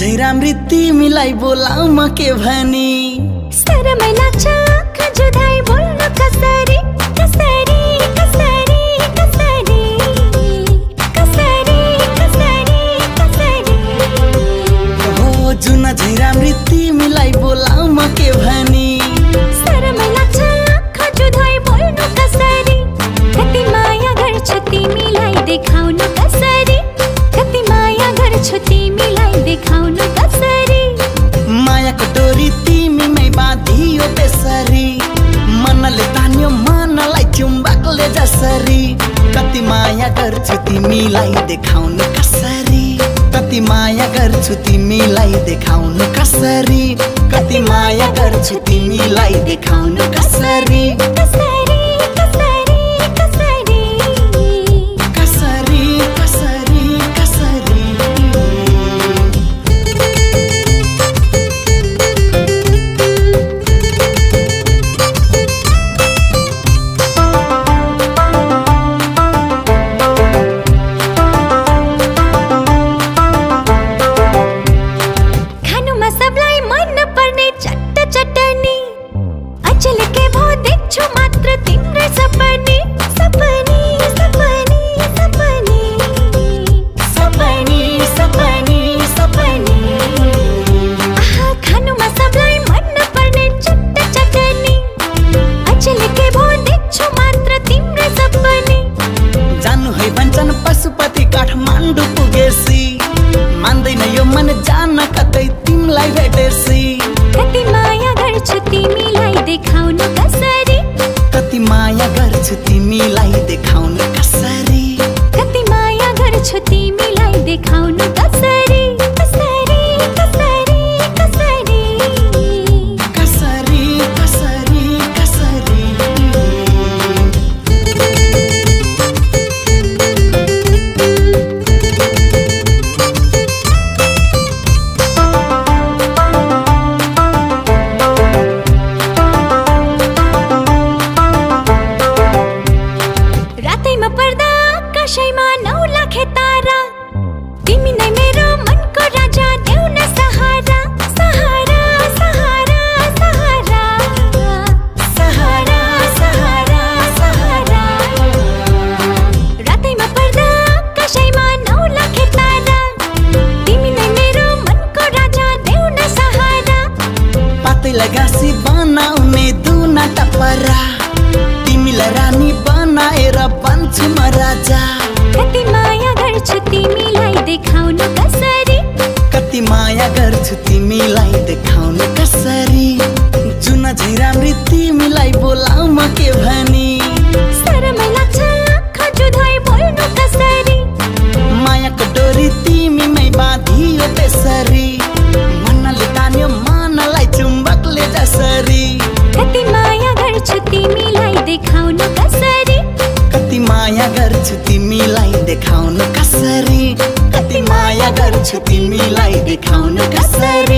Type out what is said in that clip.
झै राम्री तिमीलाई बोलाऊ म के भनी शरमै लाग्छ आँखा जुधाई बोल्नु कसरी कसरी कसरी कसरी कसरी कसरी कसरी हो जुन झै राम्री तिमीलाई बोलाऊ म के भनी शरमै लाग्छ आँखा जुधाई बोल्नु कसरी कति माया गर्छु तिमीलाई देखाउनु कसरी कति माया गर्छु तिमीलाई देखाउनु कसरी मायाको डोरी तिमीमै बाँधियो त्यसरी मनले तान्यो मनलाई चुम्बकले जसरी कति माया गर्छु तिमीलाई देखाउनु कसरी कति माया गर्छु तिमीलाई देखाउनु कसरी कति माया गर्छु तिमीलाई देखाउनु कसरी कसरी कसरी कसरी कसरी कसरी कसरी खानुमा सबलाई मन पर्ने चट्ट चटनी अचल के भो देख्छु मात्र तिम्रै सपनी सपनी सपनी सपनी सपनी सपनी सपनी आहा खानुमा सबलाई मन पर्ने चट्ट चटनी अचल के भो देख्छु मात्र तिम्रै सपनी जानु है भन्छन् पशुपति काठमाडौँ पुगेसी मान्दैन यो मन जान कतै तिमीलाई भेटेसी कति माया गर्छु तिमीलाई देखाउनु कसरी कति माया गर्छु तिमीलाई देखाउनु कसरी कति माया गर्छु तिमीलाई देखाउनु कसरी कसरी कसरी कसरी कसरी कसरी कसरी रातैमा पर्दा आकाशैमा 9 लाख तारा तिमी नै मेरो मनको राजा देऊ न सहारा सहारा सहारा सहारा सहारा सहारा सहारा रातैमा पर्दा आकाशैमा 9 लाख तारा तिमी नै मेरो मनको राजा देऊ न सहारा पातैलाई गाँसी बनाउने दुना टपरा तिमीलाई रानी बनाएर बन्छु म राजा कति माया गर्छु तिमीलाई देखाउनु कसरी कति माया गर्छु तिमीलाई देखाउनु कसरी जुन झै राम्री तिमीलाई बोलाऊ म के भनी शरमै लाग्छ आँखा जुधाई बोल्नु कसरी मायाको डोरी तिमीमै बाँधियो त्यसरी मनले तान्यो मनलाई चुम्बकले जसरी कति माया गर्छु तिमीलाई देखाउनु कसरी कति माया गर्छु तिमीलाई देखाउनु कसरी कति माया गर्छु तिमीलाई देखाउनु कसरी